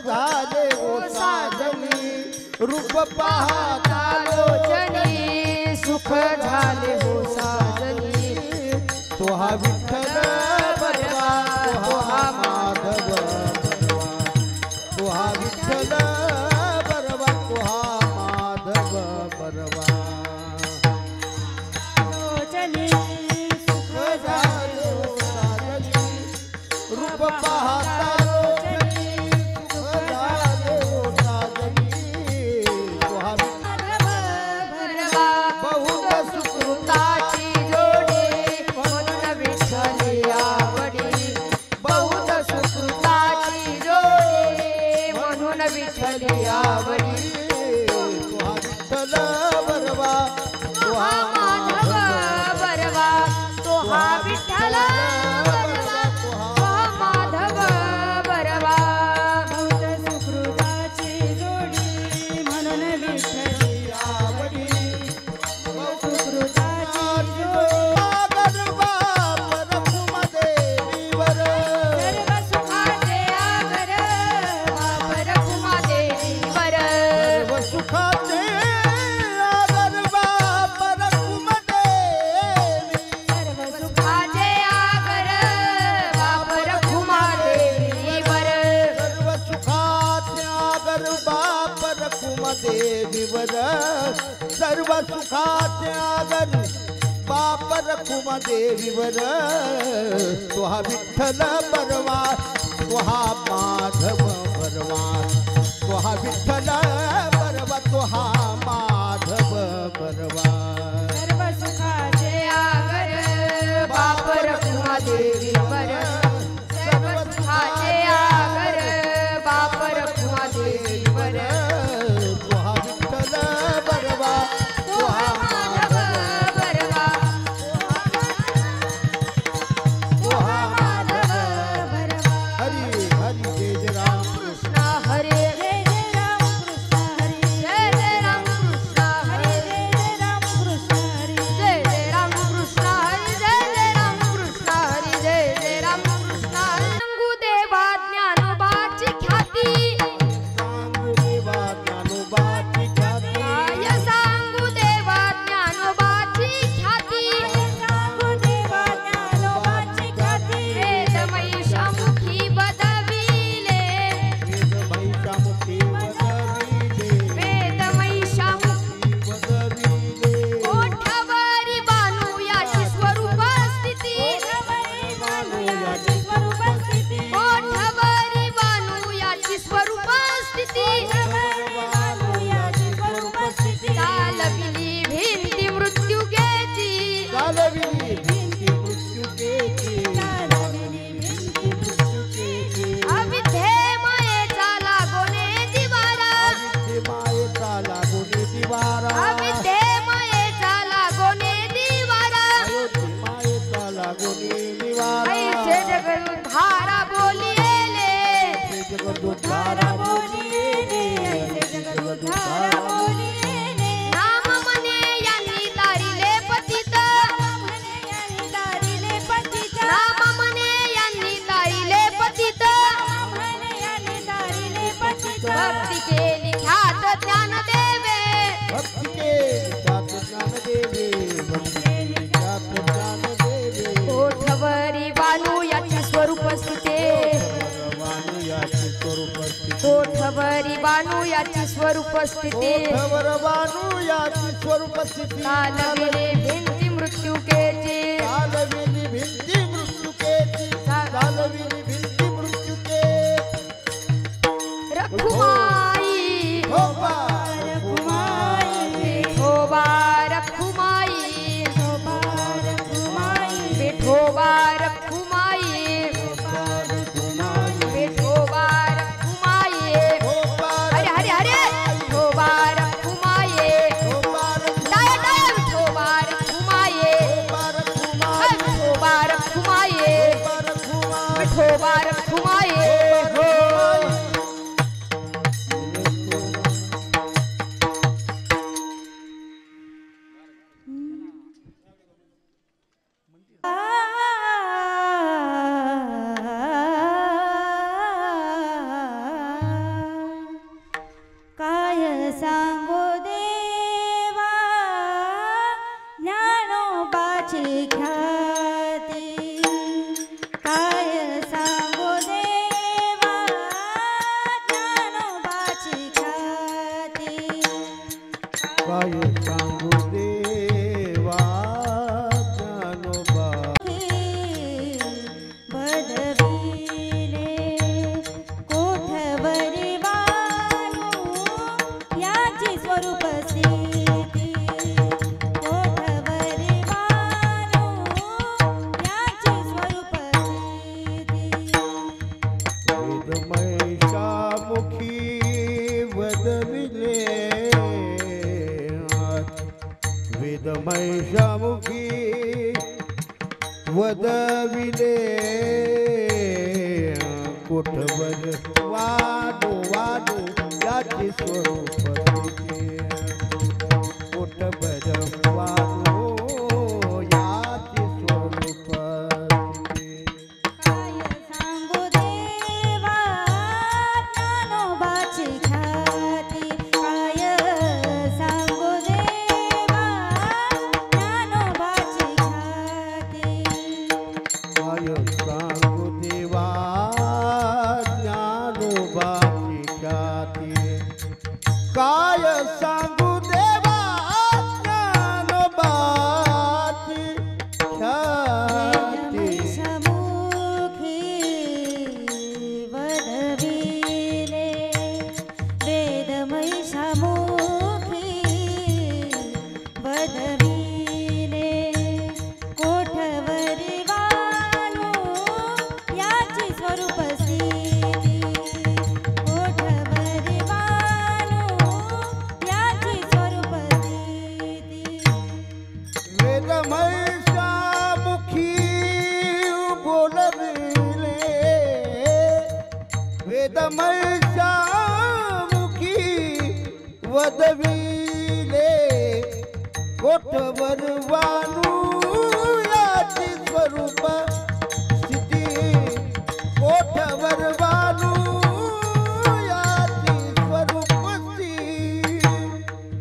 झाले ओ साजनी रूप पाहता लोचनी सुख झाले हो साजनी तो हा विठ्ठल बरवा तो हा माधव बरवा तो हा विठ्ठल बरवा तो हा माधव बरवा लोचनी सुख झाले ओ साजनी रूप पाहता देवीवर सर्व सुखाचे आगर बाप रखुमा देवीवर तो हा विठ्ठल बरवा तो हा माधव बरवा तो हा विठ्ठल बरवा तो हा माधव बरवा सर्व सुखाचे आगर बाप रखुमा देवीवर सर्व सुखाचे आगर बाप रखुमा देवीवर भक्ती केली ख्यात ज्ञान देवे भक्ती केली ख्यात ज्ञान देवे भक्ती केली ख्यात ज्ञान देवे ओठवरी वाणू याची स्वरूप स्थिते वाणू याची स्वरूप स्थिते ओठवरी वाणू याची स्वरूप स्थिते ओठवर वाणू याची स्वरूप स्थिते कालविले भिंती मृत्युकेची कालविली भिंती मृत्युकेची कालविली भिंती मृत्युके रखुमाई होबा विठोबा रखुमाई विठोबा रखुमाई विठोबा रखुमाई हरे हरे हरे विठोबा रखुमाई डाय डाय विठोबा रखुमाई काय सांगू देवा ज्ञानोबा वदविले कोठवरी वाणू याची स्वरूप स्थिती कोठवरी वाणू याची स्वरूप स्थिती वेदमहिषामुखी वदविले कोठवर वाणू वाणू याची स्वरूप स्थिती कोठवर वाणू याची स्वरूप स्थिती काय सांगू देवा ज्ञानोबाची ख्याती काय सांगू देवा ज्ञानोबाची ख्याती काय सांगू देवा ज्ञानोबाची ख्याती काय सांगू देवा ज्ञानोबाची ख्याती वेदमहिषमुखी वदविले वेदमहिषमुखी वदविले कोठवरी वाणू याची स्वरूप स्थिती कोठवरी वाणू याची स्वरूप स्थिती वेदमहिषामुखी बोलविले वेदमहिषामुखी वदविले कोठवर वाणू याची स्वरूप स्थिती कोठवर वाणू याची स्वरूप स्थिती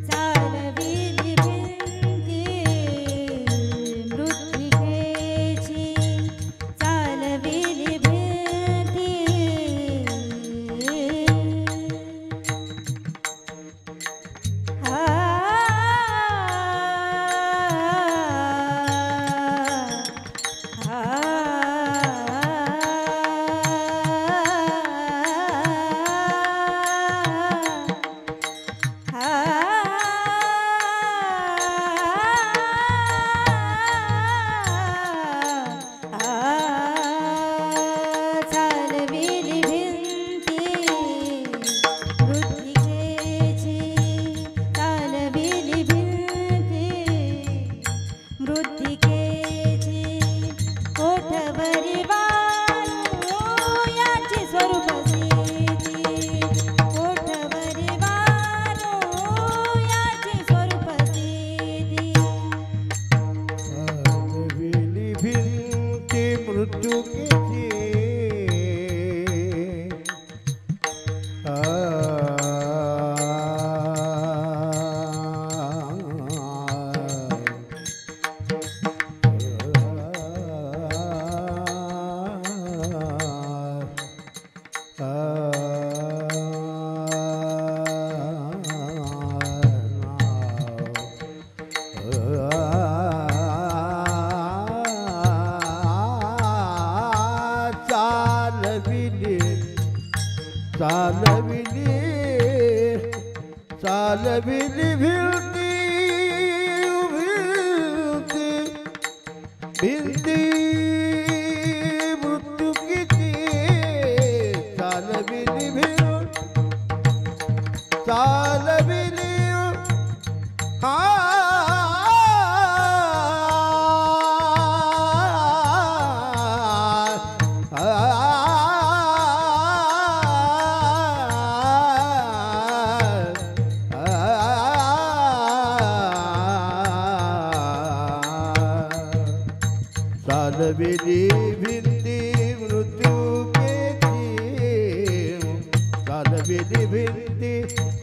चालविली भिंती मृत्तिकेची चालविली भिंती हा चालविली भिंती मृत्तिकेची चालविली भिंती मृत्तिकेची कोठवरी वाणू याची स्वरूप स्थिती कोठवरी वाणू याची स्वरूप स्थिती चालविली भिंती मृत्युकेची चालविली चालविली भिंती भिंती भिंती मृत्युकीची चालविली भिंती चालविली चालविली भिंती मृत्युकेची चालविली भिंती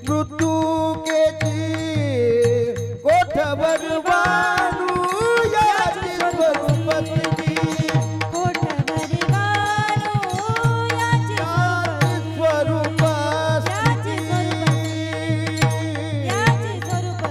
मृत्युकेची कोठवर वाणू याची स्वरूप स्थिती कोठवरी वाणू याची स्वरूप स्वरूप याची स्वरूप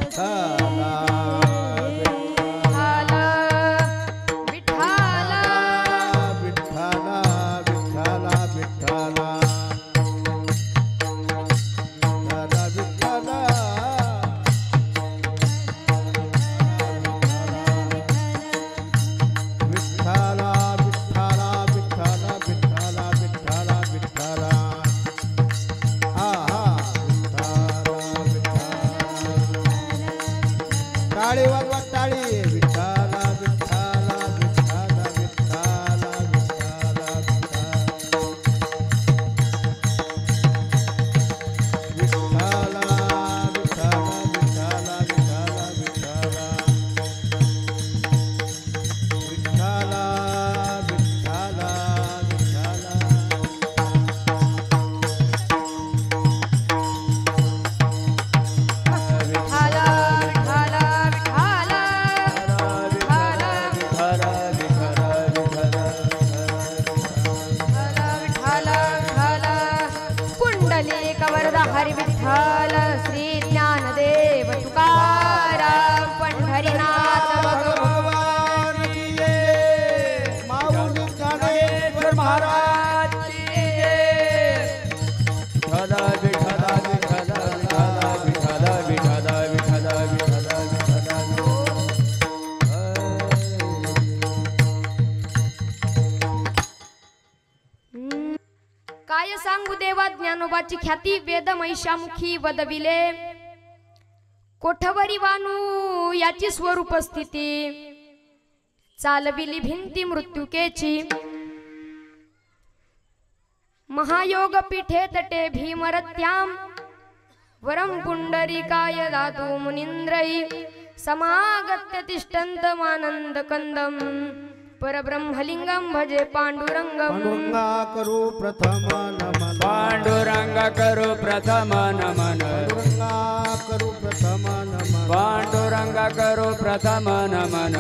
टाळी वाजवा टाळी विठ्ठला विठ्ठला विठ्ठला विठ्ठला विठ्ठला विठ्ठला विठ्ठला विठ्ठला विठ्ठला विठ्ठला विठ्ठला हरि विठ्ठल श्री ज्ञानदेव तुकाराम पंढरीनाथ भगवान की जय माऊली ज्ञानेश्वर महाराज की जय विठ्ठला विठ्ठला विठ्ठला विठ्ठला विठ्ठला विठ्ठला विठ्ठला काय सांगू देवा ज्ञानोबाची ख्याती वेद महिषामुखी वदविले कोठवरी वानू याची स्वरूप स्थिती चालविली भिंती मृत्युकेची महायोग पीठे तटे भीमरत्याम वरम पुंडरीकाय दातु मुनींद्रई समागत्य तिष्ठन्तमानंद कंदम परब्रह्मलिंगम भजे पांडुरंगम पांडुरंगा करू प्रथम नमन पांडुरंगा करू प्रथम नमन पांडुरंगा करू प्रथम नमन पांडुरंगा करू प्रथम नमन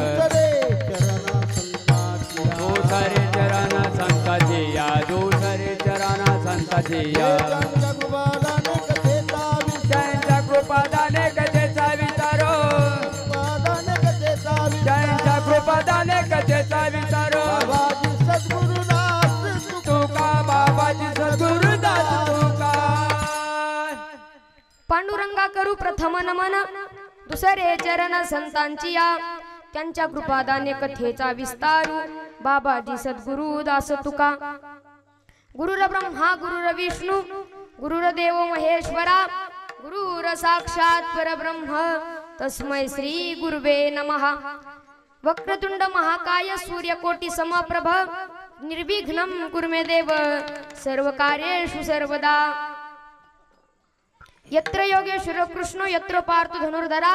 दुसरे चरण संताची दूसरे चरण संताची या दूसरे चरण संताची या त्यांच्या कृपादाने कथेचा विचारो त्यांच्या कृपादाने कथेचा विचारो बाबाजी सद्गुरुदास तुका बाबाजी सद्गुरुदास तुका पांडुरंगा करू प्रथम नमन दुसरे चरण संतांची या त्यांच्या कृपादाने कथेचा विस्तारू बाबाजी सद्गुरु दास तुका गुरुर ब्रह्मा गुरुर विष्णू गुरुर देव महेश्वरा गुरुर साक्षात परब्रह्म तस्मै श्री गुरुवे नमः वक्रतुंड महाकाय सूर्यकोटि समप्रभ निर्विघ्नं कुरु मे देव सर्वकार्येषु सर्वदा यत्र योगेश्वर कृष्ण यत्र पार्थ धनुर्धरा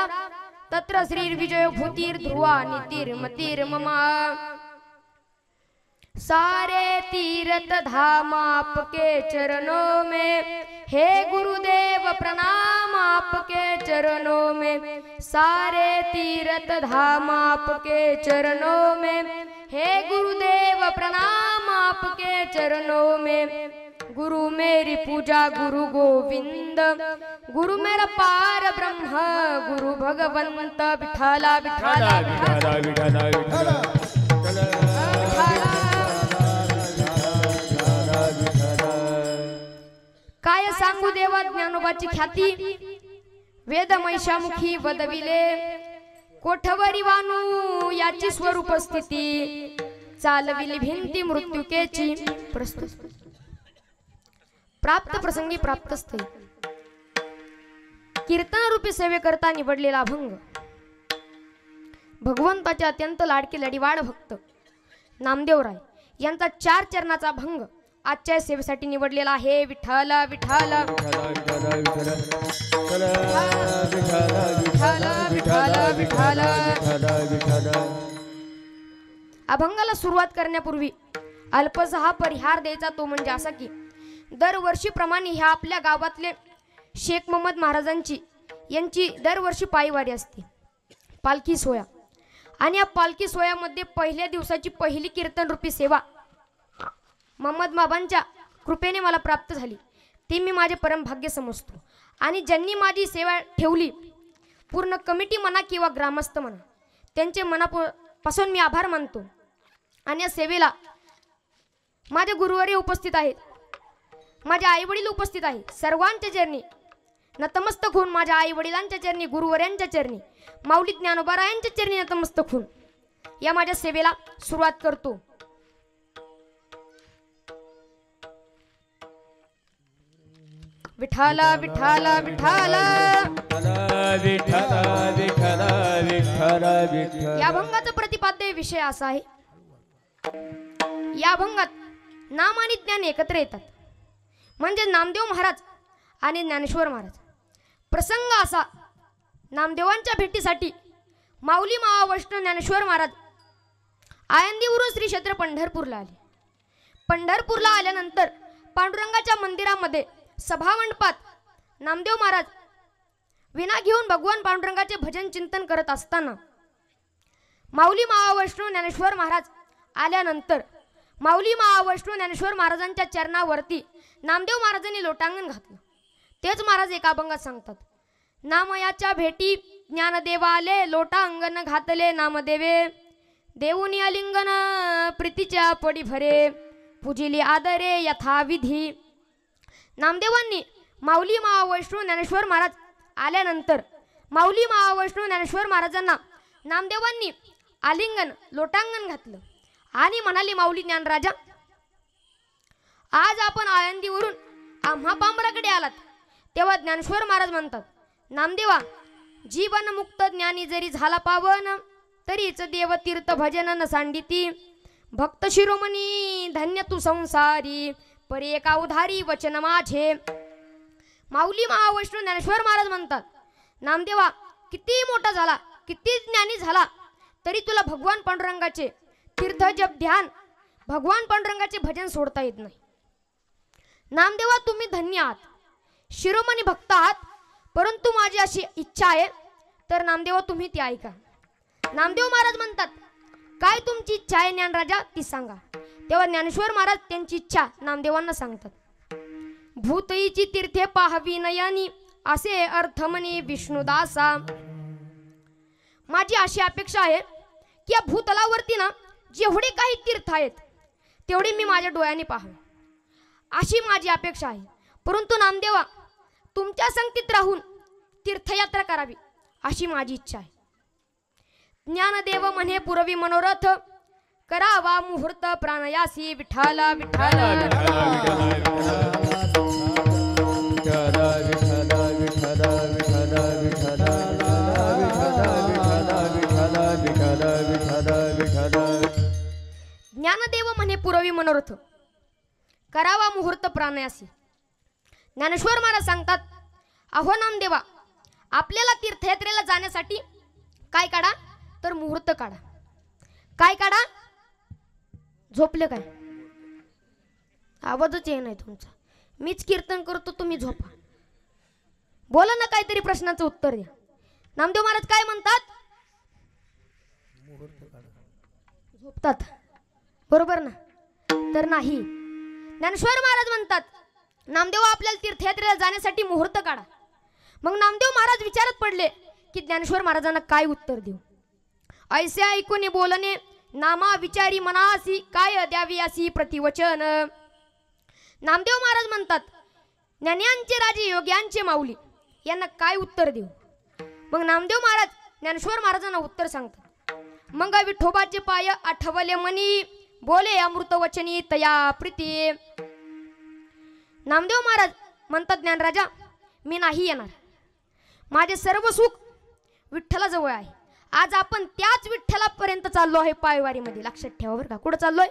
तत्र श्रीर्विजय भूतिर्ध्रुवा नीतिर्मतिर्मम सारे तीर्थ धाम आपके चरणों में हे गुरुदेव प्रणाम आपके चरणों में सारे तीर्थ धाम आपके चरणों में हे गुरुदेव प्रणाम आपके चरणों में गुरु मेरी पूजा गुरु गोविंद गुरु मेरा पार ब्रह्म गुरु भगवंत विठला विठला विठला विठला विठला काय सांगू देवा ज्ञानोबाची ख्याती वेद महिषामुखी वदविले कोठवरी वानू याची स्वरूप स्थिती चालविली भिंती मृत्युकेची प्रस्तुत प्राप्त प्रसंगी प्राप्त स्थळी कीर्तन रूपी सेवे करता निवडलेला अभंग भगवंताचे अत्यंत लाडके लढीवाड भक्त नामदेवराय यांचा 4 चरणाचा भंग आजच्या सेवेसाठी निवडलेला आहे विठ्ठल विठ्ठल अभंगाला सुरुवात करण्यापूर्वी अल्पसा हा परिहार द्यायचा तो म्हणजे असा की दरवर्षीप्रमाणे ह्या आपल्या गावातले शेख मोहम्मद महाराजांची यांची दरवर्षी पायवारी असते पालखी सोहळा आणि या पालखी सोहळ्यामध्ये पहिल्या दिवसाची पहिली कीर्तन रूपी सेवा मोहम्मद बाबांच्या कृपेने मला प्राप्त झाली ते मी माझे परम भाग्य समजतो आणि ज्यांनी माझी सेवा ठेवली पूर्ण कमिटी म्हणा किंवा ग्रामस्थ म्हणा, त्यांचे मनापासून मी आभार मानतो. आणि या सेवेला माझे गुरुवारी उपस्थित आहेत, माझे आईवडील उपस्थित आहेत. सर्वांच्या चरणी नतमस्तक होऊन, माझ्या आईवडिलांच्या चरणी, गुरुवर्यांच्या चरणी, माऊली ज्ञानोबारायांच्या चरणी नतमस्तक होऊन या माझ्या सेवेला सुरुवात करतो. विठाला विठाला विठाला. या अभंगाचा प्रतिपाद्य विषय असा आहे, या अभंगात नाम आणि ज्ञान एकत्र येतात. म्हणजे नामदेव महाराज आणि ज्ञानेश्वर महाराज. प्रसंग असा, नामदेवांच्या भेटीसाठी माऊली महावैष्णव ज्ञानेश्वर महाराज आळंदीवरून श्री क्षेत्र पंढरपूरला आले. पंढरपूरला आल्यानंतर पांडुरंगाच्या मंदिरामध्ये सभामंडपात नामदेव महाराज विना घेऊन भगवान पांडुरंगाचे भजन चिंतन करत असताना माऊली महावैष्णव ज्ञानेश्वर महाराज आल्यानंतर माऊली महावैष्णव ज्ञानेश्वर महाराजांच्या चरणावरती नामदेव महाराजांनी लोटांगण घातलं. तेच महाराज एका अभंगात सांगतात, नामयाच्या भेटी ज्ञानदेव आले, लोटांगण घातले नामदेवे, देऊनी अलिंगन प्रीतीच्या पडी भरे, पूजिली आदरे यथाविधी. नामदेवांनी माऊली महावैष्णव ज्ञानेश्वर महाराज आल्यानंतर माऊली महावैष्णव ज्ञानेश्वर महाराजांना नामदेवांनी आलिंगन लोटांगण घातलं आणि म्हणाली, माऊली ज्ञानराजा, आज आपण आळंदीवरून आम्हा पांबराकडे आलात. तेव्हा ज्ञानेश्वर महाराज म्हणतात, नामदेवा, जीवन मुक्त ज्ञानी जरी झाला पावन, तरीच देव तीर्थ भजन न सांडिती. भक्त शिरोमणी धन्य तू संसारी, परी एका उधारी वचन माझे. माऊली महावैष्णव ज्ञानेश्वर महाराज म्हणतात, नामदेवा, किती मोठा झाला, किती ज्ञानी झाला, तरी तुला भगवान पांडुरंगाचे तीर्थ जप ध्यान, भगवान पांडुरंगाचे भजन सोडता येत नाही. नामदेवा, तुम्ही धन्य आहात, शिरोमणी भक्त आहात, परंतु माझी अशी इच्छा आहे, तर नामदेवा तुम्ही ती ऐका. नामदेव महाराज म्हणतात, काय तुमची इच्छा आहे ज्ञानराजा, ती सांगा. तेव्हा ज्ञानेश्वर महाराज त्यांची इच्छा नामदेवांना सांगतात. भूतईची तीर्थे पाहावी नयनी, असे अर्थ म्हणे विष्णुदासा. माझी अशी अपेक्षा आहे की या भूतलावरती ना जेवढे काही तीर्थ आहेत तेवढे मी माझ्या डोळ्यांनी पाहावे, अशी माझी अपेक्षा आहे. परंतु नामदेवा, तुमच्या संगतीत राहून तीर्थयात्रा करावी अशी माझी इच्छा आहे. ज्ञानदेव म्हणे पुरवी मनोरथ, करावा मुहूर्त प्राणयासी. विठाला विठाला. ज्ञानदेव म्हणे पुरवी मनोरथ, करावा मुहूर्त प्राणयासी. ज्ञानेश्वर महाराज सांगतात, अहो नामदेवा, आपल्याला तीर्थयात्रेला जाण्यासाठी काय काढा, तर मुहूर्त काढा. काय काढा? झोपले काय? आवाजच येत नाही तुमचा. मीच कीर्तन करतो, तुम्ही झोपा. बोला ना, काहीतरी प्रश्नाचं उत्तर द्या. नामदेव महाराज काय म्हणतात? झोपतात, बरोबर ना? तर नाही. ज्ञानेश्वर महाराज म्हणतात, नामदेव, आपल्याला तीर्थयात्रेला जाण्यासाठी मुहूर्त काढा. मग नामदेव महाराज विचारत पडले की ज्ञानेश्वर महाराजांना काय उत्तर देऊ. ऐसे ऐकून बोलणे, नामा विचारी मनासी, काय द्यावी असी प्रतिवचन. नामदेव महाराज म्हणतात, ज्ञान्यांचे राजे योग्यांचे माऊली यांना काय उत्तर देऊ. मग नामदेव महाराज ज्ञानेश्वर महाराजांना उत्तर सांगतात. मग विठोबाचे पाय आठवले मनी, बोले अमृत वचनी तया प्रीती. नामदेव महाराज म्हणतात, ज्ञानराजा, मी नाही येणार. माझे सर्व सुख विठ्ठलाजवळ आहे. आज आपण त्याच विठ्ठलापर्यंत चाललो आहे पायवारीमध्ये. लक्षात ठेवा बरं का. कुठं चाललोय?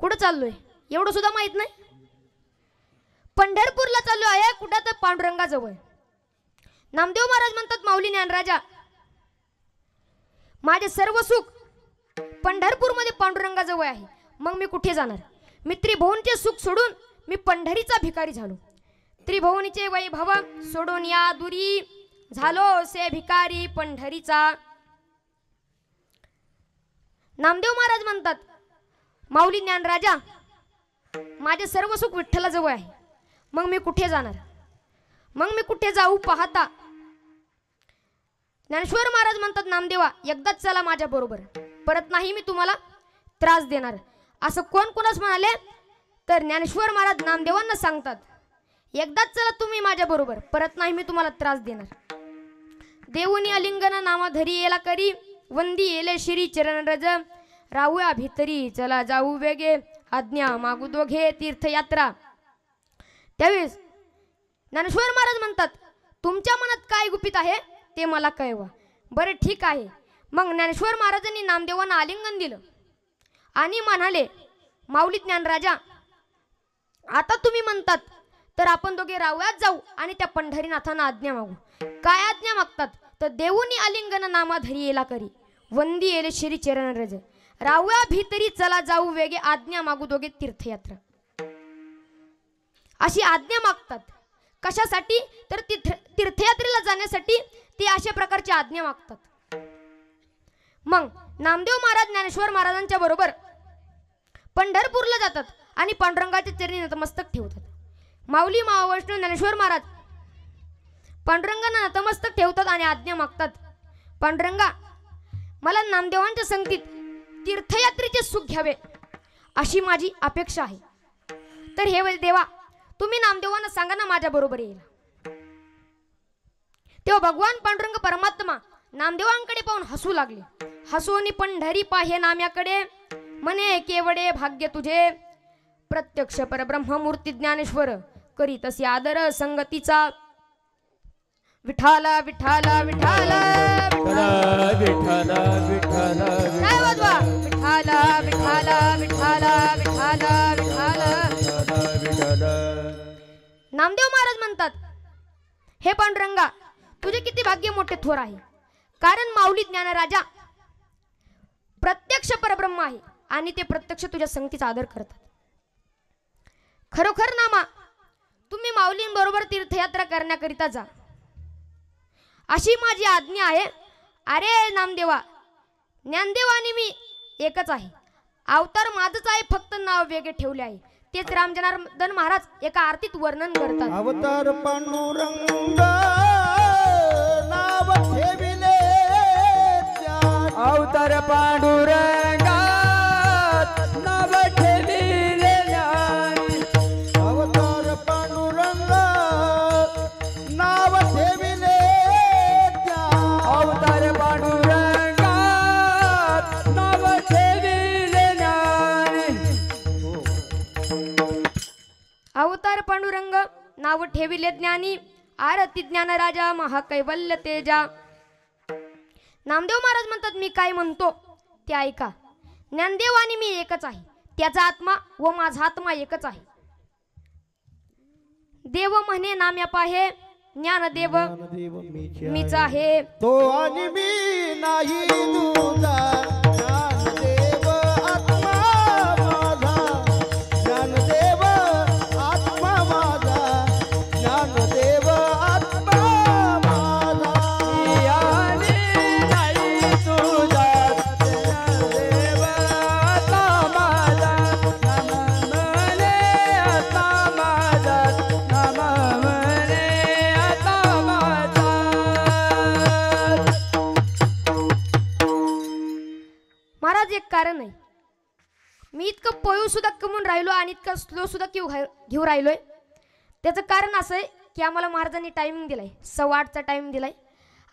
कुठं चाललोय एवढं सुद्धा माहित नाही. पंढरपूरला चाललो आहे. कुठं? तर पांडुरंगाजवळ. नामदेव महाराज म्हणतात, माऊली ज्ञानराजा, माझे सर्व सुख पंढरपूरमध्ये पांडुरंगाजवळ आहे. मग मी कुठे जाणार? मी त्रिभुवनचे सुख सोडून मी पंढरीचा भिकारी झालो. त्रिभुवनीचे वैभव सोडून या दुरी, झालो से भिकारी पंढरीचा. नामदेव महाराज म्हणतात, माऊली ज्ञानराजा, माझे सर्व सुख विठ्ठलाजवळ आहे. मग मी कुठे जाणार? मग मी कुठे जाऊ पाहता ज्ञानेश्वर महाराज म्हणतात नामदेवा एकदाच चला माझ्या बरोबर, परत नाही मी तुम्हाला त्रास देणार. असं कोण कोणास म्हणाले तर ज्ञानेश्वर महाराज नामदेवांना सांगतात एकदाच चला तुम्ही माझ्या बरोबर, परत नाही मी तुम्हाला त्रास देणार. देऊनी अलिंगन नामा धरी येला करी, वंदी येले श्री चरण रज, राहूया भितरी चला जाऊ वेगे, आज्ञा मागू दोघे तीर्थयात्रा. त्यावेळेस ज्ञानेश्वर महाराज म्हणतात तुमच्या मनात काय गुपित आहे ते मला कळवा. बरं ठीक आहे. मग ज्ञानेश्वर महाराजांनी नामदेवांना आलिंगन दिलं आणि म्हणाले माऊली ज्ञानराजा आता तुम्ही म्हणतात तर आपण दोघे रावयात जाऊ आणि त्या पंढरीनाथांना आज्ञा मागू. काय आज्ञा मागतात तर देऊनी आलिंगन नामा धरी येला करी, वंदी येले श्री चरण रज, रावया भीतरी चला जाऊ वेगे, आज्ञा मागू दोघे तीर्थयात्रा. अशी आज्ञा मागतात. कशासाठी तर तीर्थयात्रेला जाण्यासाठी ते अशा प्रकारची आज्ञा मागतात. मग नामदेव महाराज ज्ञानेश्वर महाराजांच्या बरोबर पंढरपूरला जातात आणि पांडुरंगाच्या चरणी नतमस्तक ठेवतात. माऊली महावैष्णव ज्ञानेश्वर महाराज पांडुरंगांना नतमस्तक ठेवतात आणि आज्ञा मागतात पांडुरंगा मला नामदेवांच्या संगतीत तीर्थयात्रेचे सुख घ्यावे अशी माझी अपेक्षा आहे. तर हे देवा तुम्ही नामदेवांना सांगा ना माझ्या बरोबर येईल. तेव्हा भगवान पांडुरंग परमात्मा नामदेवांकडे पाहून हसू लागले. हसोनी पंढरी पाहे नाम्याकडे, म्हणे केवडे भाग्य तुझे, प्रत्यक्ष परब्रह्म मूर्ती ज्ञानेश्वर करी तसे आदर संगतीचा. विठाला विठाला विठाला विठाला विठाला काय वाजवा विठाला विठाला विठाला विठाला विठाला. नामदेव महाराज म्हणतात हे पांडुरंगा तुझे किती भाग्य मोठे थोर आहे, कारण माऊली ज्ञानराजा प्रत्यक्ष परब्रह्म आहे आणि ते प्रत्यक्ष तुझ्या संगतीचा आदर करतात. खरोखर नामा तुम्ही माऊलींबरोबर तीर्थयात्रा करण्याकरिता जा अशी माझी आज्ञा आहे. अरे नामदेवा ज्ञानदेव आणि मी एकच आहे, अवतार माझच आहे, फक्त नाव वेगळे ठेवले आहे. तेच रामजनार्दन महाराज एका आरतीत वर्णन करतात. अवतार पांडुरंग नाव ठेविले ज्ञान, अवतार पांडुरंगा नाव ठेविले ज्ञानी, अवतार पांडुरंग नाव ठेविले ज्ञान, अवतार पांडुरंगा नाव ठेविले ज्ञानी. अवतार पांडुरंग नाव ठेविले ज्ञानी, आरती ज्ञानराजा महाकैवल्य तेजा. नामदेव महाराज म्हणतात मी काय म्हणतो ते ऐका. ज्ञानदेव आणि मी एकच आहे, त्याचा आत्मा व माझा आत्मा एकच आहे. देव म्हणे नाम्या पाहे, ज्ञानदेव ज्ञानदेव मीच आहे. तो आणि मी नाही तुझा, ज्ञानदेव आत्मा माझा, ज्ञानदेव आत्मा माझा, ज्ञानदेव आत्मा माझा. याने नाही तुझा देव आता माझा, नम म्हणे आता माझा, नम म्हणे आता माझा. महाराज एक कारण आहे, मी इतकं पळू सुद्धा कमवून राहिलो आणि इतकं स्लो सुद्धा घेऊ राहिलोय. त्याचं कारण असं आहे की आम्हाला महाराजांनी टायमिंग दिलाय, 8:15चा टाइम दिलाय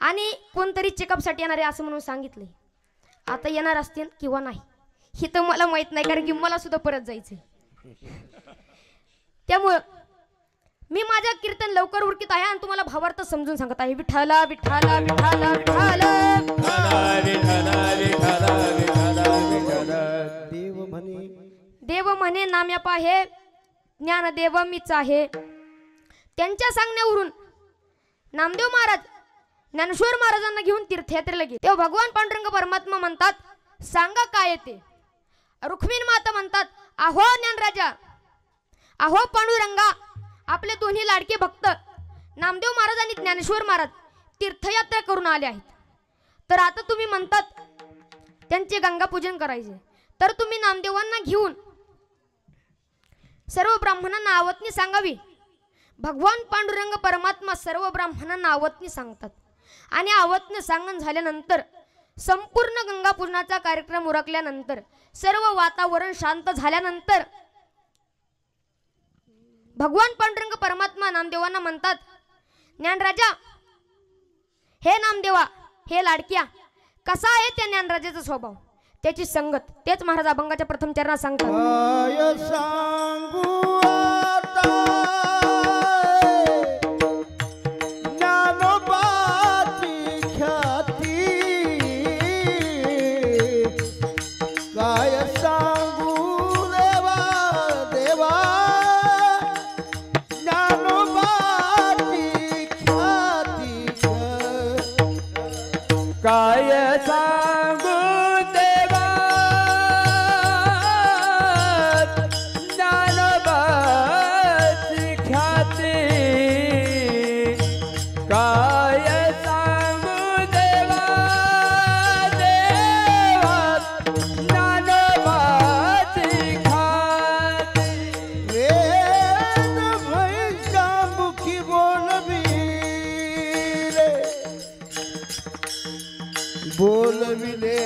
आणि कोणतरी चेकअपसाठी येणार आहे असं म्हणून सांगितलंय. आता येणार असतील किंवा नाही हे तर मला माहित नाही, कारण की मला सुद्धा परत जायचंय. त्यामुळं मी माझ्या कीर्तन लवकर उरकीत आहे आणि तुम्हाला भावार्थ समजून सांगत आहे. विठाला विठाला विठाला विठाला. देव म्हणे देव म्हणे नाम्या पाहे, ज्ञानदेव मीच आहे. त्यांच्या सांगण्यावरून नामदेव महाराज ज्ञानेश्वर महाराजांना घेऊन तीर्थयात्रेला गेले. तेव्हा भगवान पांडुरंग परमात्मा म्हणतात सांगा काय येते. रुक्मिणी माता म्हणतात अहो ज्ञानराजा, अहो पांडुरंगा, आपले दोन्ही लाडके भक्त नामदेव महाराज आणि ज्ञानेश्वर महाराज तीर्थयात्रा करून आले आहेत. तर आता तुम्ही म्हणतात त्यांचे गंगा पूजन करायचे, तर तुम्ही नामदेवांना घेऊन सर्व ब्राह्मणांना आवतनी सांगावी. भगवान पांडुरंग परमात्मा सर्व ब्राह्मणांना आवतनी सांगतात आणि आवतने सांगण झाल्यानंतर संपूर्ण गंगा पूजनाचा कार्यक्रम उरकल्यानंतर सर्व वातावरण शांत झाल्यानंतर भगवान पांडुरंग परमात्मा नामदेवांना म्हणतात, ज्ञानराजा, हे नामदेवा, हे लाडक्या, कसा आहे त्या ज्ञानराजाचा स्वभाव, त्याची संगत, तेच महाराज अभंगाच्या प्रथम चरणात सांगतात. काय सांगू आता ज्ञानोबाची ख्याती, काय सांगू देवा देवा ज्ञानोबाची ख्याती, काय सांगू देवा ज्ञानोबाची ख्याती, काय सांगू देवा देवा ज्ञानोबाची ख्याती. वेद म्हैसामुखी बोलविले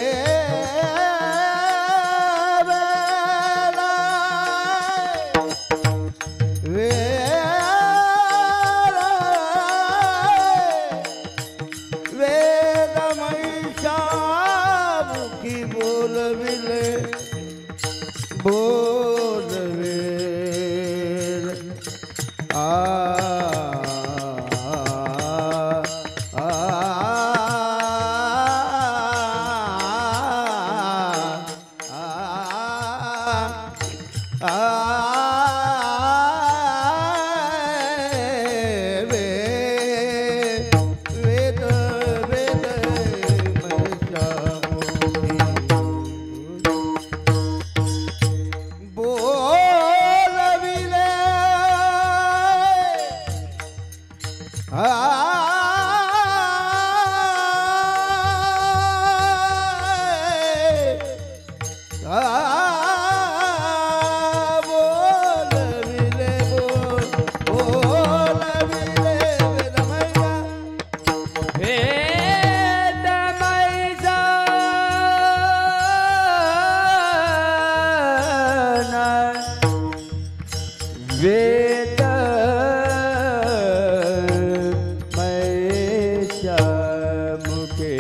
वेद म्हैसामुखी बोलविले वेद मैशा मुखे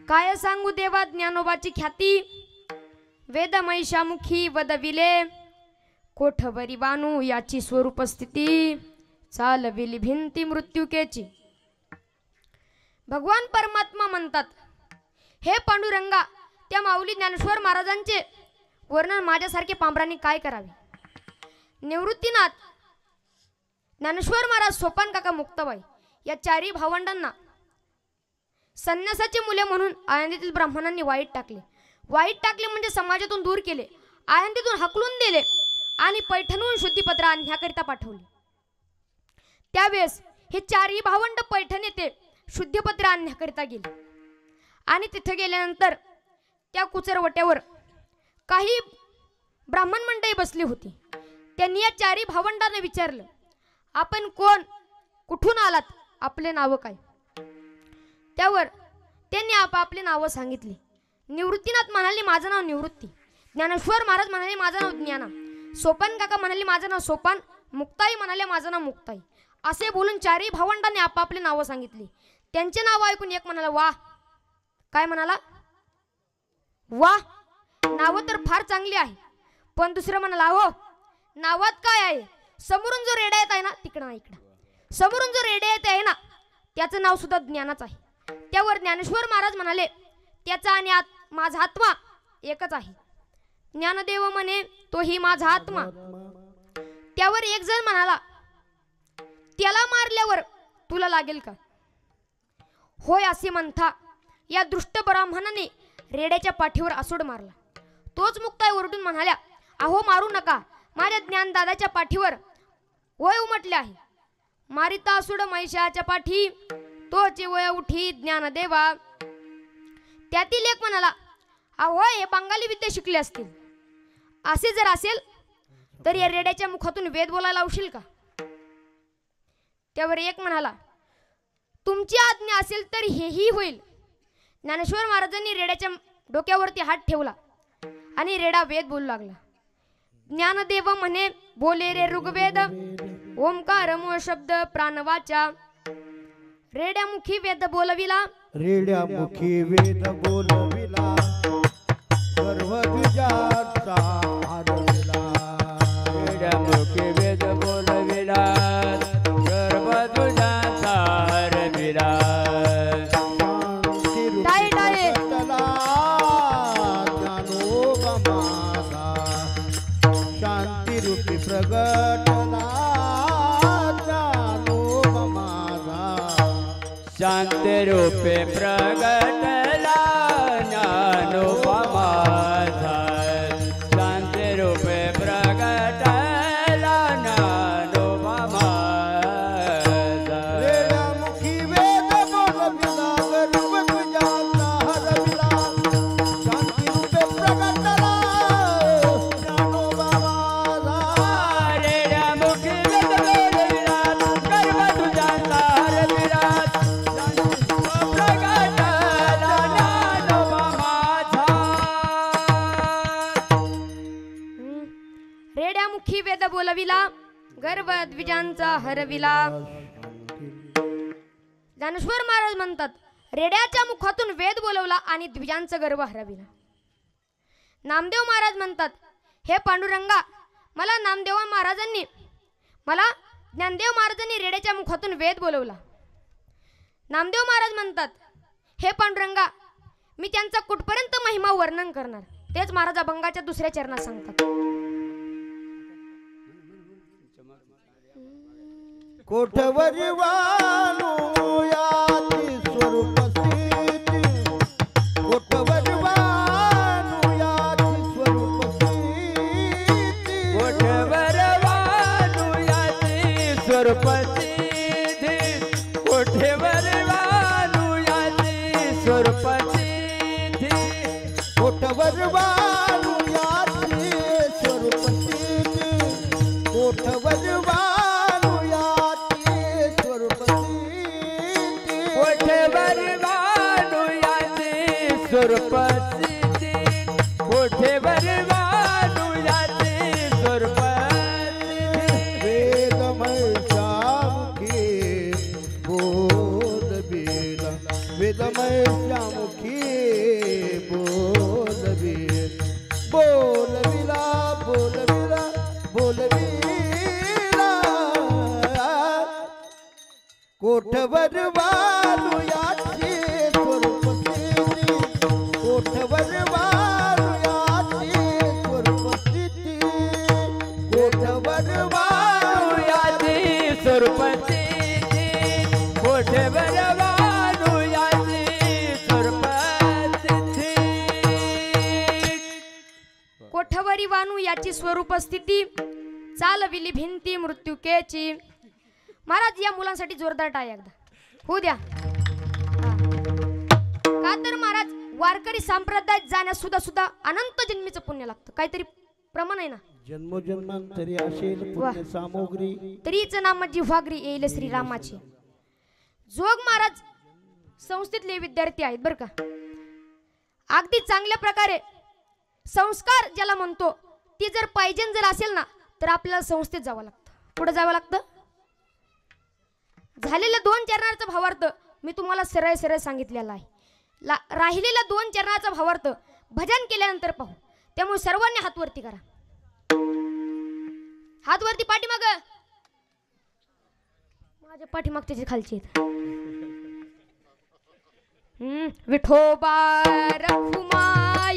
काय सांगू देवा ज्ञानोबाची ख्याती, वेद महिषामुखी वदविले, कोठवरी बानू याची स्वरूप स्थिती, चालविली भिंती मृत्युकेची. भगवान परमात्मा म्हणतात, हे पांडुरंगा, त्या माऊली ज्ञानेश्वर महाराजांचे वर्णन माझ्यासारखे पांबरांनी काय करावे. निवृत्तीनाथ, ज्ञानेश्वर महाराज, सोपान काका, मुक्ताबाई या चारही भावंडांना संन्यासाची मुले म्हणून आळंदीतील ब्राह्मणांनी वाईट टाकले म्हणजे समाजातून दूर केले, आळंदीतून हकलून दिले आणि पैठणहून शुद्धीपत्र आणण्याकरिता पाठवले. त्यावेळेस हे चारही भावंड पैठण येथे शुद्धीपत्र आणण्याकरिता गेले आणि तिथे गेल्यानंतर त्या कुचरवट्यावर काही ब्राह्मण मंडळी बसली होती. त्यांनी या चारी भावंडांना विचारलं, आपण कोण, कुठून आलात, आपले नाव काय? त्यावर त्यांनी आपापले नावं सांगितली. निवृत्तीनाथ म्हणाले, माझं नाव निवृत्ती. ज्ञानेश्वर महाराज म्हणाले, माझं नाव ज्ञाना. सोपान काका म्हणाले, माझं नाव सोपान. मुक्ताई म्हणाले, माझं नाव मुक्ताई. असे बोलून चारही भावंडांनी आपापले नावं सांगितली. त्यांचे नाव ऐकून एक म्हणाला, वाह. काय म्हणाला? वाह, नावं तर फार चांगली आहे. पण दुसरं म्हणाला, हो, नावात काय आहे? समोरून जो रेडा येत आहे ना, तिकडं इकडं, समोरून जो रेडा येत आहे ना, त्याचं नाव सुद्धा ज्ञानाच आहे. त्यावर ज्ञानेश्वर महाराज म्हणाले, त्याचा आणि माझा आत्मा एकच आहे. ज्ञानदेव म्हणे, तोही माझा आत्मा. त्यावर एक जण म्हणाला, त्याला मारल्यावर तुला लागेल का? होय असे म्हणता या दृष्ट ब्राह्मणाने रेड्याच्या पाठीवर आसूड मारला. तोच मुक्ताई ओरडून म्हणाल्या, अहो मारू नका, माझ्या ज्ञानदादाच्या पाठीवर वय उमटले आहे. मारिता आसूड महिषाच्या पाठी, तोचे वय उठी ज्ञानदेवा. त्यातील एक म्हणाला, अहो हे बंगाली विद्या शिकले असतील. असे जर असेल तर या रेड्याच्या मुखातून वेद बोलायला लावशील का? त्यावर एक म्हणाला, तुमची आज्ञा असेल तर हेही होईल. ज्ञानेश्वर महाराजांनी रेड्याच्या डोक्यावरती हात ठेवला आणि रेडा वेद बोलू लागला. ज्ञानदेव म्हणे, बोले रे ऋग्वेद, ओंकार मूळ शब्द प्राणवाचा. रेड्यामुखी वेद बोलविला, रेड्यामुखी वेद बोलविला, सर्व द्विजाचा आरविला. रेड्यामुखी वेद बोलविला, सर्व द्विजाचा आरविला. टाळे टाळे. शांती रूपी प्रगटला ज्ञानोबा माझा. शांती रूपे प्रगटला ज्ञानोबा माझा. शांती रूपे प्रगटला ज्ञानोबा माझा. रेड्यामुखी वेद बोलविला, गर्व तुझ्याचा हरविला. शांती रूपे प्रगटला ज्ञानोबा माझा. रेड्यामुखी वेद बोलविला, गर्व तुझ्याचा हरविला. रेड्यामुखी वेद बोलविला, गर्व द्विजांचा हरविला. ज्ञानेश्वर महाराज म्हणतात, रेड्याच्या मुखातून वेद बोलवला आणि द्विजांचा गर्व हरविला. नामदेव महाराज म्हणतात, हे पांडुरंगा, मला ज्ञानदेव महाराजांनी रेड्याच्या मुखातून वेद बोलवला. नामदेव महाराज म्हणतात, हे पांडुरंगा, मी त्यांचा कुठपर्यंत महिमा वर्णन करणार? तेच महाराज अभंगाच्या दुसऱ्या चरणात सांगतात. कोठवरी वाणू याची स्वरूप स्थिती. कोठवरी वाणू याची स्वरूप स्थिती. कोठवर वानुयाची स्वरूपसिद्धी. कोठवर वानुयाची स्वरूपसिद्धी. कोठवर वाणू याची स्वरूप स्थिती. कोठवर वाणू याची स्वरूप स्थिती. कोठवर वानुयाची स्वरूपसिद्धी. कोठवर वानुयाची स्वरूपसिद्धी. वेदमय श्यामुखी बोलविला. वेदमय श्यामुखी बोलविला. बोलविला बोलविला बोलविला. कोठवर वालू याची स्वरूप स्थिती. कोठवर वालू याची स्वरूप स्थिती. कोठवर वानुयाची स्वरूपसिद्धी. कोठवर वानुयाची स्वरूपसिद्धी. कोठवरी वानू याची स्वरूप स्थिती. चालविली भिंती मृत्युकेची. महाराज या मुलांसाठी जोरदार टाळ्या एकदा होऊ द्या. का तर महाराज वारकरी संप्रदायात जाण्यास सुद्धा अनंत जन्मीचं पुण्य लागतं. काहीतरी प्रमाण आहे ना. जन्मोजन्मांतरी असेल वा. पुण्य सामग्री तरीच नाम जिव्हाग्री येईल श्रीरामाचे. जोग महाराज संस्थेतले विद्यार्थी आहेत बरं का. अगदी चांगल्या प्रकारे संस्कार ज्याला म्हणतो ती जर पाहिजे जर असेल ना तर आपल्याला संस्थेत जावं लागतं. पुढे जावं लागतं. झालेल्या 2 चरणाचा भावार्थ मी तुम्हाला सरळ सरळ सांगितलेला आहे. राहिलेल्या 2 चरणाचा भावार्थ भजन केल्यानंतर पाहू. त्यामुळे सर्वांनी हात वरती करा. हात वरती पाठीमाग. माझ्या पाठीमागचे जे खालचे आहेत. विठोबा रखुमाई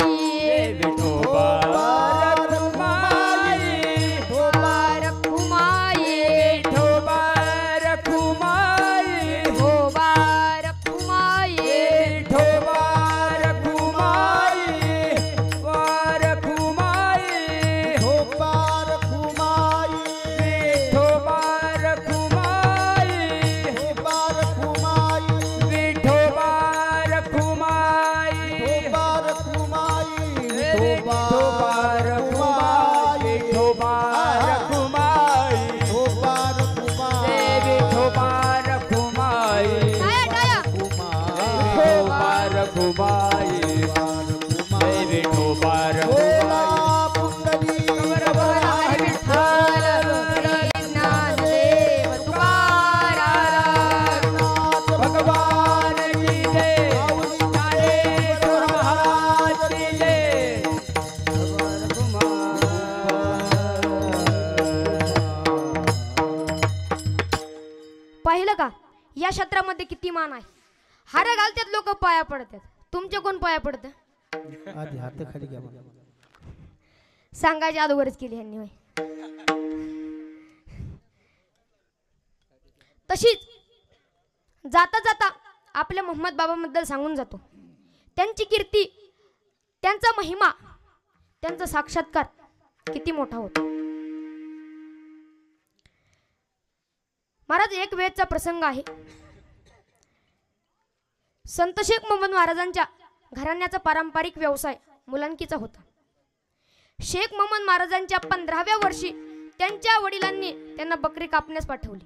विठोबा रखुमाई, रखुमाई विठोबा रखुमाई, विठोबा रखुमाई विठोबा रखुमाई, वार रखुमाई, विठोबा रखुमाई, विठोबा रखुमाई, विठोबा रखुमाई, विठोबा रखुमाई, विठोबा रखुमाई, विठोबा रखुमाई, विठोबा रखुमाई, विठोबा रखुमाई, विठोबा रखुमाई, टाळ्या टाळ्या. विठोबा रखुमाई, विठोबा रखुमाई. ज्ञानदेव तुकाराम. भगवान की जय, ज्ञानेश्वर महाराज की जय. पाहिलं का या क्षेत्रामध्ये किती मान आहे. हार घालतात लोक, पाया पडतात. तुमचे कोण पाया पडतं? आधी हात खाली घ्या मला. सांगायच्या अगोदरच केली ह्यांनी होय. तशीच जाता जाता आपल्या मोहम्मद बाबाबद्दल सांगून जातो. त्यांची कीर्ती, त्यांचा महिमा, त्यांचा साक्षात्कार किती मोठा होता. महाराज एक वेळचा प्रसंग आहे. संत शेख मोहम्मद महाराजांच्या घराण्याचा पारंपरिक व्यवसाय मुलांकीचा होता. शेख मोहम्मद महाराजांच्या 15व्या वर्षी त्यांच्या वडिलांनी त्यांना बकरी कापण्यास पाठवली.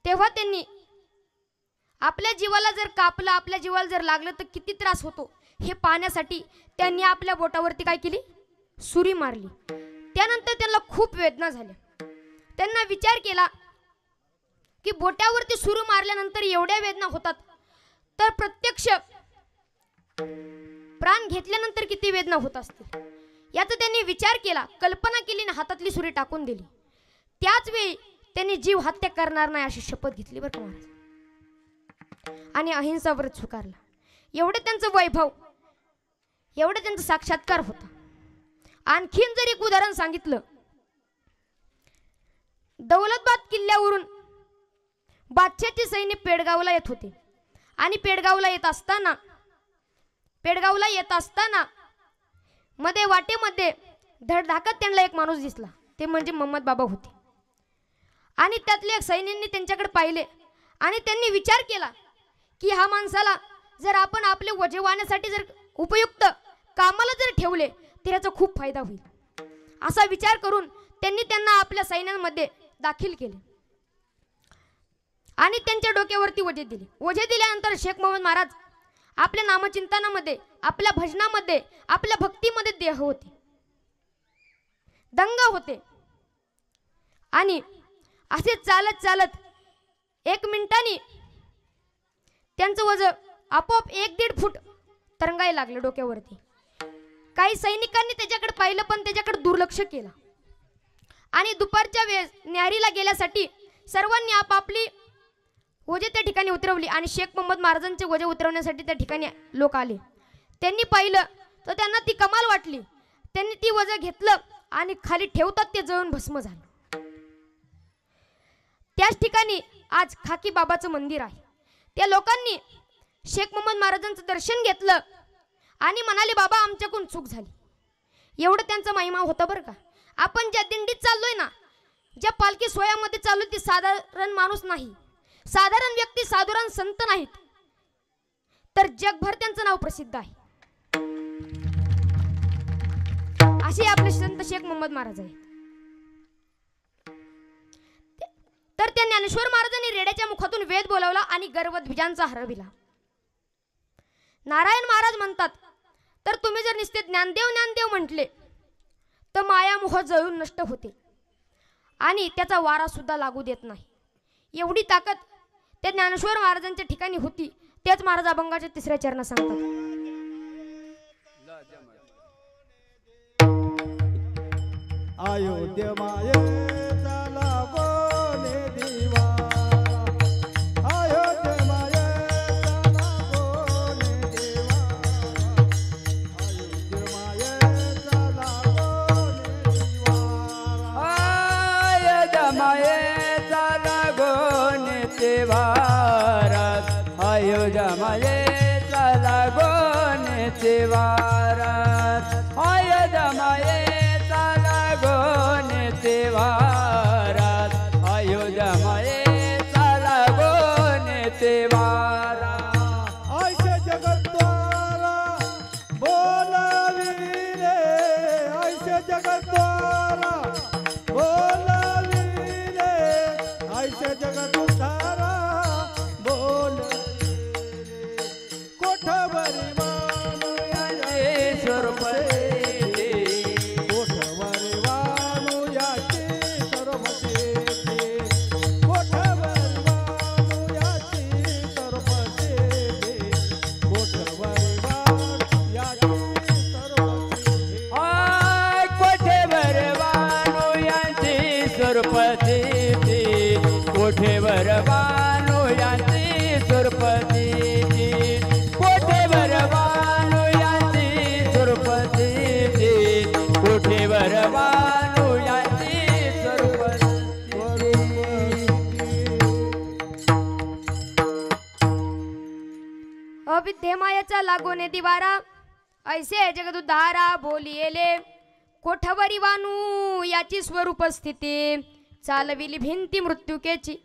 तेव्हा त्यांनी आपल्या जीवाला जर कापलं, आपल्या जीवाला जर लागलं तर किती त्रास होतो हे पाहण्यासाठी त्यांनी आपल्या बोटावरती काय केली? सुरी मारली. त्यानंतर त्यांना खूप वेदना झाल्या. त्यांना विचार केला की बोटावरती सुरू मारल्यानंतर एवढ्या वेदना होतात तर प्रत्यक्ष प्राण घेतल्यानंतर किती वेदना होत असतील. याचा त्यांनी विचार केला, कल्पना केली आणि हातातली सुरी टाकून दिली. त्याच वेळी त्यांनी जीव हत्या करणार नाही अशी शपथ घेतली बरं का महाराज. आणि अहिंसा व्रत स्वीकारला. एवढं त्यांचं वैभव, एवढं त्यांचा साक्षात्कार होता. आणखीन जर एक उदाहरण सांगितलं, दौलताबाद किल्ल्यावरून बादशाहचे सैन्य पेडगावला येत होते. आणि पेडगावला येत असताना मध्ये वाटेमध्ये धडधाकट त्यांना एक माणूस दिसला. ते म्हणजे मोहम्मद बाबा होते. आणि त्यातल्या सैन्यांनी त्यांच्याकडे पाहिले आणि त्यांनी विचार केला की ह्या माणसाला जर आपण आपले वजे वाहण्यासाठी जर उपयुक्त कामाला जर ठेवले तर याचा खूप फायदा होईल. असा विचार करून त्यांनी त्यांना आपल्या सैन्यांमध्ये दाखल केले आणि त्यांच्या डोक्यावरती वजे दिले. वजे दिल्यानंतर शेख मोहम्मद महाराज आपल्या नामचिंतनामध्ये, आपल्या भजनामध्ये, आपल्या भक्तीमध्ये देह होते, दंग होते. आणि असे चालत चालत 1 मिनिटांनी त्यांचं वजन आपोआप 1-1.5 फूट तरंगायला लागलं डोक्यावरती. काही सैनिकांनी त्याच्याकडे पाहिलं पण त्याच्याकडे दुर्लक्ष केलं. आणि दुपारच्या वेळेस न्याहारीला गेल्यासाठी सर्वांनी आपापली वजे त्या ठिकाणी उतरवली. आणि शेख मोहम्मद महाराजांचे वजे उतरवण्यासाठी त्या ठिकाणी लोक आले. त्यांनी पाहिलं तर त्यांना ती कमाल वाटली. त्यांनी ती वजे घेतलं आणि खाली ठेवतात ते जळून भस्म झालं. त्याच ठिकाणी आज खाकी बाबाचं मंदिर आहे. त्या लोकांनी शेख मोहम्मद महाराजांचं दर्शन घेतलं आणि म्हणाले, बाबा आमच्याकडून चूक झाली. एवढं त्यांचा महिमा होता बरं का. आपण ज्या दिंडीत चाललोय ना, ज्या पालखी सोहळ्यामध्ये चाललोय, ती साधारण माणूस नाही, साधारण व्यक्ती, साधारण संत नाहीत, तर जगभर त्यांचं नाव प्रसिद्ध आहे. असे आपले संत शेख मोहम्मद महाराज आहेत. तर त्या ज्ञानेश्वर महाराजांनी रेड्याच्या मुखातून वेद बोलावला आणि गर्वध्वजांचा हरविला. नारायण महाराज म्हणतात, तर तुम्ही जर नुसते ज्ञानदेव ज्ञानदेव म्हटले तर मायामोह जळून नष्ट होते आणि त्याचा वारा सुद्धा लागू देत नाही. एवढी ताकद त्या ज्ञानेश्वर महाराजांच्या ठिकाणी होती. तेच महाराज अभंगाच्या 3ऱ्या चरणात सांगतात. अयोध्या मायेचा लागोने दिवा, अयोध्या मायेचा लागोने देवा, अयोध्या मायेचा लागोने दिवा. अयोध्या मायेचा लागोन तेवारात, अयोध्या मायेचा लागोन तेवारात, अयोध्या मायेचा लागोन तेवारात, अयोध्या मायेचा लागोन तेवारात. ऐसे जगद्वारा बोलाविले, ऐसे जगद्वारा बोलाविले, ऐसे जगद्धारा बोलाविले. कोठवरी मानुयाचे स्वरूपते कोठवरी मानुयाचे सर्वते, कोठवरी मानुयाचे सर्वते, कोठवरी मानुयाचे सर्वते. आय कोठेवर वाणू यांची सुरपती, कोठेवर वाणू यांची सुरपती, कोठेवर वाणू यांची सुरपती, कोठेवर वाणू यांची सुरपती. अविद्येमायाचा लागोने दिवारा, ऐसे जगदुद्धारा बोलियेले, कोठवरी वानू याची स्वरूप स्थिती, चालविली भिंती मृत्युकेची.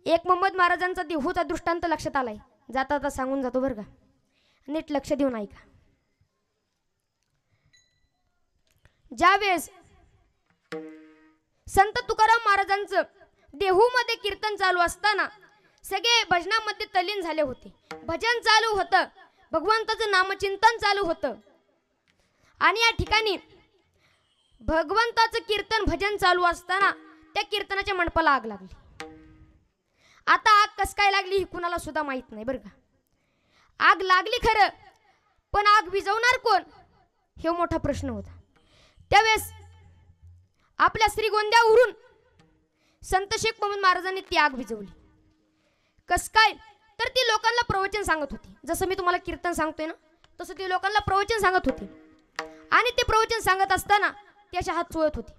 एक मोहम्मद महाराजांचा देहूचा दृष्टांत लक्षात आलाय. जाता जाता सांगून जातो बरं का, नीट लक्ष देऊन ऐका. ज्यावेळेस संत तुकाराम महाराजांचं देहूमध्ये कीर्तन चालू असताना सगळे भजनामध्ये तल्लीन झाले होते. भजन चालू होतं, भगवंताचं नामचिंतन चालू होतं आणि या ठिकाणी भगवंताचं कीर्तन भजन चालू असताना त्या कीर्तनाच्या मंडपाला आग लागली. आता आग कस काय लागली ही कुणाला सुद्धा माहित नाही बरं का. आग लागली खरं, पण आग विझवणार कोण हे मोठा प्रश्न होता. त्यावेळेस आपल्या श्रीगोंद्यावरून संत शेख मोहम्मद महाराजांनी ती आग विझवली. कस काय, तर ती लोकांना प्रवचन सांगत होती. जसं मी तुम्हाला कीर्तन सांगतोय ना, तसं ती लोकांना प्रवचन सांगत होती आणि ते प्रवचन सांगत असताना त्याचे हात चोळत होते.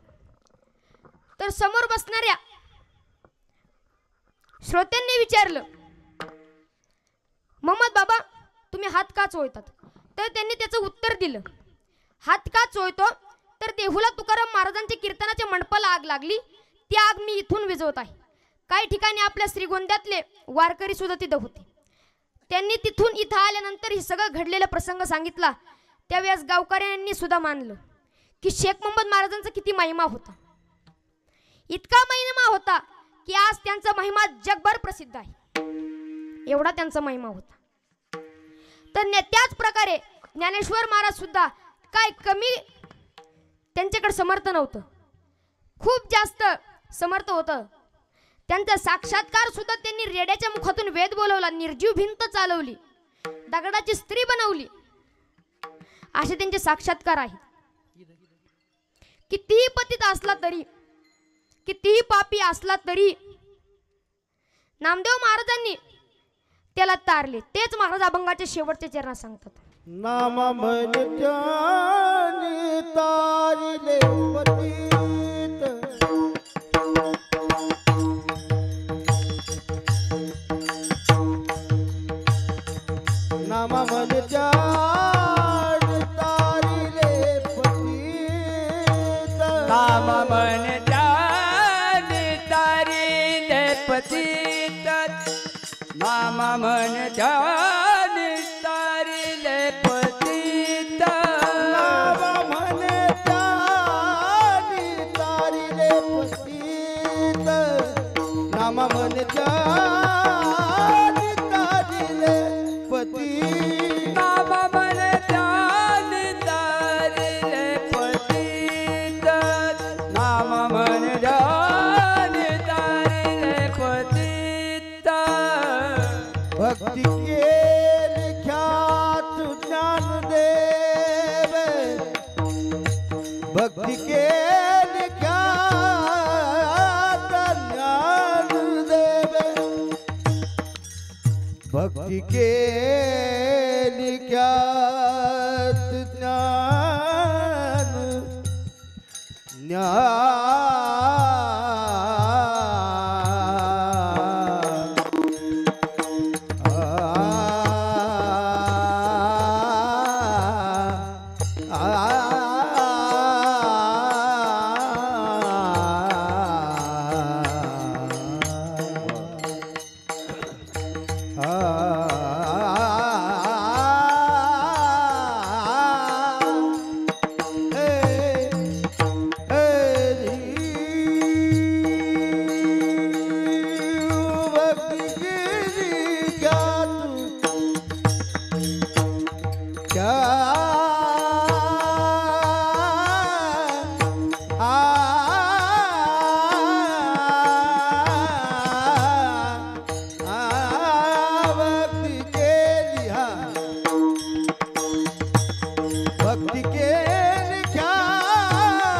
तर समोर बसणाऱ्या श्रोत्यांनी विचारलं, मोहम्मद बाबा तुम्ही हात का चोळतात? तर त्यांनी त्याचं उत्तर दिलं, हात का चोळतो तर देहूला तुकाराम महाराजांच्या कीर्तनाच्या मंडपाला आग लागली, ती आग मी इथून विझवत आहे. काही ठिकाणी आपल्या श्रीगोंद्यातले वारकरी सुद्धा तिथं होते. त्यांनी तिथून इथं आल्यानंतर हे सगळं घडलेला प्रसंग सांगितला. त्यावेळेस गावकऱ्यांनी सुद्धा मानलं की शेख मोहम्मद महाराजांचा किती महिमा होता. इतका महिमा होता की आज त्यांचा महिमा जगभर प्रसिद्ध आहे, एवढा त्यांचा महिमा होता. तर त्याच प्रकारे ज्ञानेश्वर महाराज सुद्धा काय कमी त्यांच्याकडे समर्थ नव्हतं, खूप जास्त समर्थ होतं. त्यांचा साक्षात्कार सुद्धा त्यांनी रेड्याच्या मुखातून वेद बोलवला, निर्जीव भिंत चालवली, दगडाची स्त्री बनवली, असे त्यांचे साक्षात्कार आहेत. कितीही पतित असला तरी, कितीही पापी असला तरी नामदेव महाराजांनी त्याला तारले. तेच महाराज अभंगाच्या शेवटच्या चरणात सांगतात. नाम म्हणत्यानी तारिले पतित, नाम म्हणत्यानी तारिले पतित, नाम म्हणत्यानी तारिले पतित, नाम म्हणत्यानी तारिले पतित, नाम नामा मन जानी तारिले पती नामा मन जानी तारिले पतित नामा मन जानी तारिले पतित भक्ति के ख्यात ज्ञान देवे भक्ति के ख्यात ज्ञान देवे भक्ति के ख्यात ज्ञान भक्ति के ख्यात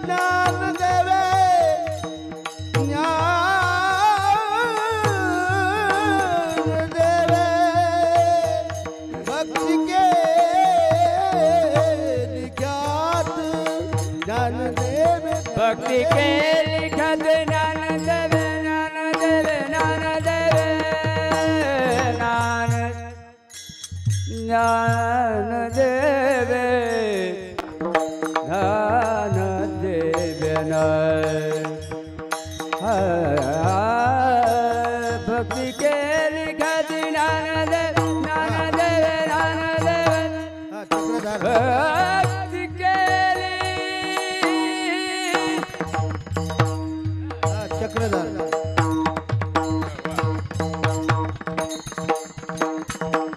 ज्ञान देवे ज्ञान देवे भक्ति के ख्यात ज्ञान देवे भक्ति के लिखत ज्ञान देवे ज्ञान देवे ज्ञान देवे ज्ञान देवे ज्ञान देवे भक्ति के लिखत ज्ञान देवे ज्ञान देवे ज्ञान देवे चक्रधार भक्ति के चक्रधार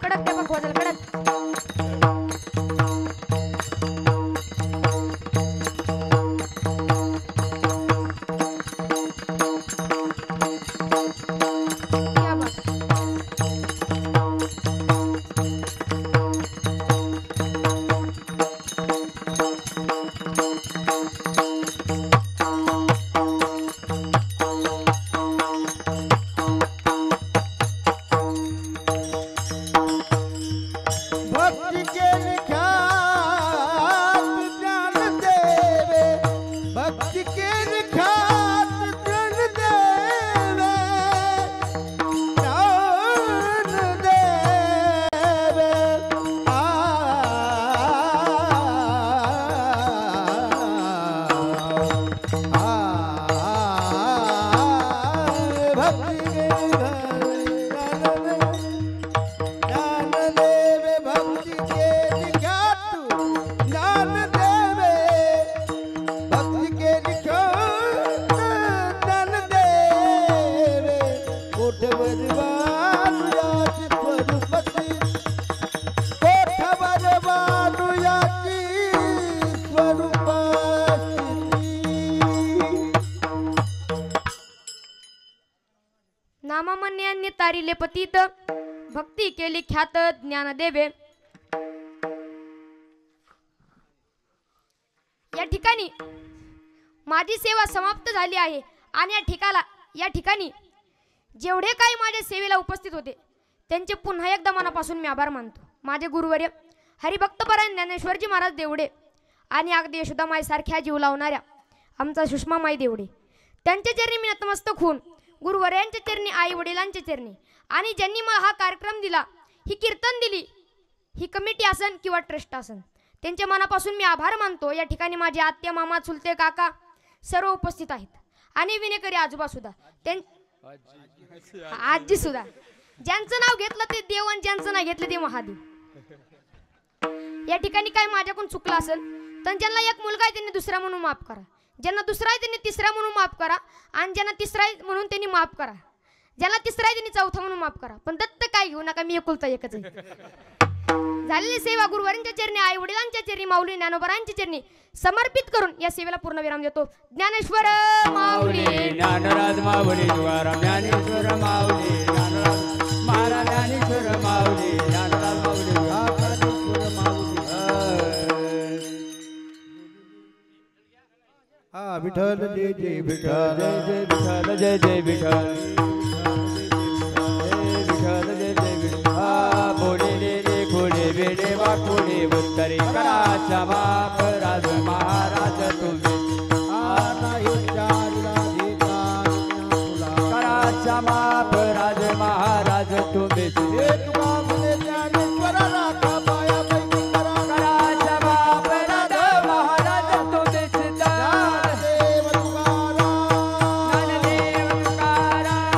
कडक ते बघ वाजल कडक क्या बात भक्ति के ख्यात ज्ञान देवे भक्ति के ख्यात ज्ञान देवे ज्ञान देवे भक्ति के ज्ञान देवे भक्ति के ख्यात ज्ञान देवे भक्ति के ख्यात ज्ञान देवे कोठवर वानुयाची स्वरूपती कोठवर वानुयाची स्वरूपती नामामन्यांनी तारिले पतित भक्ती केली ख्यात ज्ञान देवे या ठिकाणी माझी सेवा समाप्त झाली आहे आणि या ठिकाणी जेवढे काही माझ्या सेवेला उपस्थित होते त्यांचे पुन्हा एकदा मनापासून मी आभार मानतो. माझे गुरुवर्य हरिभक्तपरायण ज्ञानेश्वरजी महाराज देवडे आणि अगदी यशोदामाई सारख्या जीव लावणाऱ्या आमचा सुषमामाई देवडे त्यांच्या चरणी मी नतमस्तक होऊन गुरुवर्यांच्या चरणी आई वडिलांच्या चरणी आणि ज्यांनी मला हा कार्यक्रम दिला ही कीर्तन दिली ही कमिटी असन किंवा ट्रस्ट असन त्यांच्या मनापासून मी आभार मानतो. या ठिकाणी माझे आत्या मामा चुलते काका सर्व उपस्थित आहेत आणि विनेकरी आजोबा सुद्धा आजी सुद्धा ज्यांचं नाव घेतलं ते देव आणि ज्यांचं नाव घेतलं ते महादेव. या ठिकाणी काय माझ्याकडून चुकलं असेल तर ज्यांना एक मुलगा आहे त्यांनी दुसरा म्हणून माफ करा. ज्यांना दुसरा आहे त्यांनी तिसरा म्हणून माफ करा, आणि ज्यांना तिसरा आहे म्हणून त्यांनी माफ करा. ज्याला तिसरा आहे त्यांनी चौथा म्हणून माफ करा. पण दत्त काय घेऊ नका, मी एकुलता एकच आहे. झालेली सेवा गुरुवारांच्या चरणी, आई वडिलांच्या चरणी, माऊली ज्ञानोबरांच्या चरणी समर्पित करून या सेवेला पूर्ण विराम देतो. ज्ञानेश्वर माऊली, ज्ञानराज माऊली, तुकाराम ज्ञानेश्वर माऊली, ज्ञानराज महाराज ज्ञानेश्वर माऊली, ज्ञानराज माऊली, ज्ञानेश्वर माऊली. हा विठ्ठल जय जय विठ्ठल, जय जय विठ्ठल, जय जय विठ्ठल, विठ्ठल जय जय विठ्ठल. बोले रे खोडे वेडे वाकोडे उत्तरे कराचा बाप राज महाराज तुम्ही. नाही चारला देता तुला. कराचा बाप राज महाराज तुम्ही. हे तुका म्हणे ज्ञानेश्वराला का पायापैकी करा. कराचा बाप राज महाराज तुम्ही. ज्ञानदेव तुकाराम, ज्ञानदेव तुकाराम,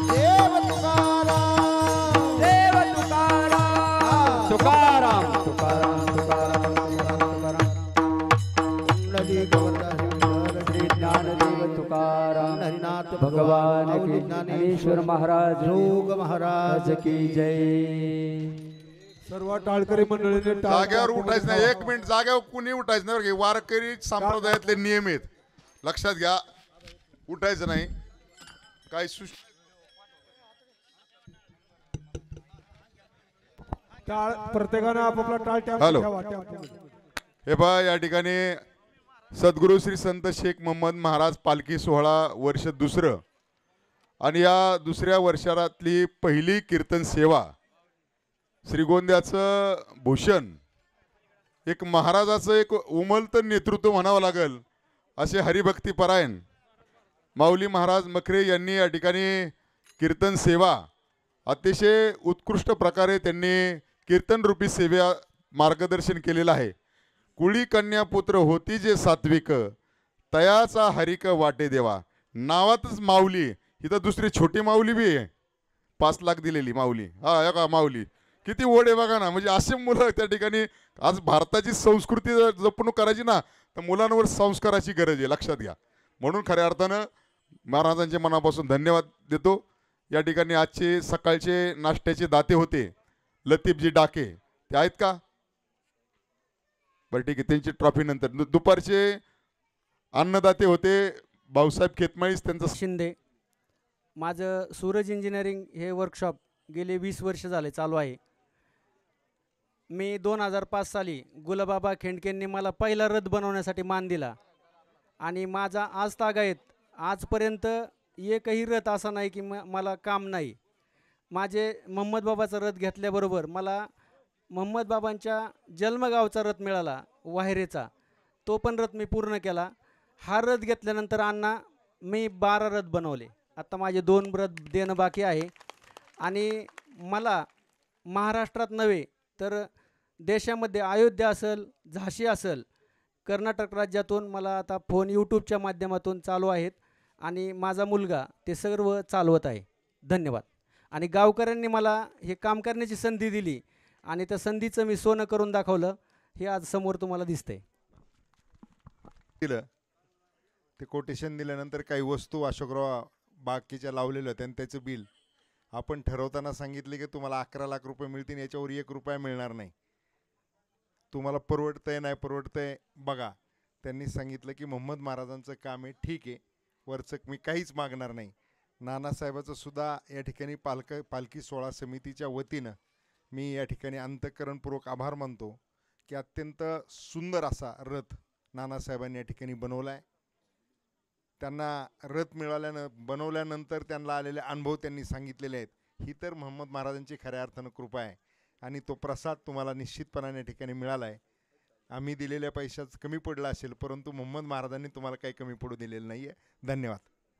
देव तुकाराम, देव तुकाराम, तुकाराम तुकाराम तुकाराम तुकाराम. कुंडली गोवर्धन हरिहर श्री ज्ञानदेव तुकाराम हरिनाथ भगवान माऊली की ज्ञानेश्वर महाराज जोग महाराज की जय. सर्व टाळकरी मंडळीने जागेवर उठायचं नाही. 1 मिनिट जागेवर कुणी उठायचं नाही बरं का. वारकरी संप्रदायातले नियम आहेत, लक्षात घ्या. उठायचं नाही. काही टाळ प्रत्येकाने आपापला टाळ हॅलो. ठेवा ठेवा. हे बा, या ठिकाणी सद्गुरू श्री संत शेख मोहम्मद महाराज पालखी सोहळा वर्ष दुसरं, आणि या दुसऱ्या वर्षातली पहिली कीर्तन सेवा. श्रीगोंद्याचं भूषण, एक महाराजाचं एक उमलतं नेतृत्व म्हणावं लागेल असे हरिभक्तीपरायण माऊली महाराज मखरे यांनी या ठिकाणी कीर्तन सेवा अतिशय उत्कृष्ट प्रकारे त्यांनी कीर्तनरूपी सेवा मार्गदर्शन केलेलं आहे. कुळी कन्या पुत्र होती जे सात्विक, तयाचा हरिक वाटे देवा. नावातच माऊली, इथं दुसरी छोटी माऊली बी आहे, 5 लाख दिलेली माऊली. हा का माऊली किती ओढ आहे बघा ना. म्हणजे असे मुलं त्या ठिकाणी, आज भारताची संस्कृती जर जपणूक करायची ना, तर मुलांवर संस्काराची गरज आहे, लक्षात घ्या. म्हणून खऱ्या अर्थानं महाराजांचे मनापासून धन्यवाद देतो. या ठिकाणी आजचे सकाळचे नाश्त्याचे दाते होते लतीफजी डाके, ते आहेत का? बरं ठीक आहे, त्यांची ट्रॉफी नंतर. दुपारचे अन्नदाते होते भाऊसाहेब खेतमाळीस, त्यांचं शिंदे. माझं सूरज इंजिनिअरिंग हे वर्कशॉप गेले 20 वर्ष झाले चालू आहे. मी 2005 साली गुलाबाबा खेंडकेंनी मला पहिला रथ बनवण्यासाठी मान दिला, आणि माझा आज तागायत आजपर्यंत एकही रथ असा नाही की मला काम नाही. माझे मोहम्मद बाबाचा रथ घेतल्याबरोबर मला मोहम्मद बाबांच्या जन्मगावचा रथ मिळाला, वाहेरेचा. तो पण रथ मी पूर्ण केला. हा रथ घेतल्यानंतर अण्णा मी 12 रथ बनवले. आता माझे 2 रथ देणं बाकी आहे. आणि मला महाराष्ट्रात नव्हे तर देशामध्ये अयोध्या असेल, झाशी असेल, कर्नाटक राज्यातून मला आता फोन यूट्यूबच्या माध्यमातून चालू आहेत, आणि माझा मुलगा ते सर्व चालवत आहे. धन्यवाद. आणि गावकऱ्यांनी मला हे काम करण्याची संधी दिली, आणि त्या संधीचं मी सोनं करून दाखवलं. हे आज समोर तुम्हाला दिसतंय. दिलं ते कोटेशन दिल्यानंतर काही वस्तू अशोकराव बाकीच्या लावलेल्या होत्या, आणि त्याचं बिल आपण ठरवताना सांगितले की तुम्हाला 11 लाख रुपये मिळतील, याच्यावर 1 रुपया मिळणार नाही. तुम्हाला परवडतंय नाही परवडतंय बघा. त्यांनी सांगितलं की मोहम्मद महाराजांचं काम आहे, ठीक आहे, वरचं मी काहीच मागणार नाही. नानासाहेबाचं सुद्धा या ठिकाणी पालखी सोहळा समितीच्या वतीनं मी या ठिकाणी अंतःकरणपूर्वक आभार मानतो की अत्यंत सुंदर असा रथ नानासाहेबांनी या ठिकाणी बनवला आहे. त्यांना रथ बनवल्यानंतर त्यांना आलेले अनुभव त्यांनी सांगितलेले आहेत. ही तर मोहम्मद महाराजांची खऱ्या अर्थानं कृपा आहे, आणि तो प्रसाद तुम्हाला निश्चितपणाने या ठिकाणी मिळाला आहे. आम्ही दिलेल्या पैशाचं कमी पडला असेल, परंतु मोहम्मद महाराजांनी तुम्हाला काही कमी पडू दिलेलं नाही आहे. धन्यवाद.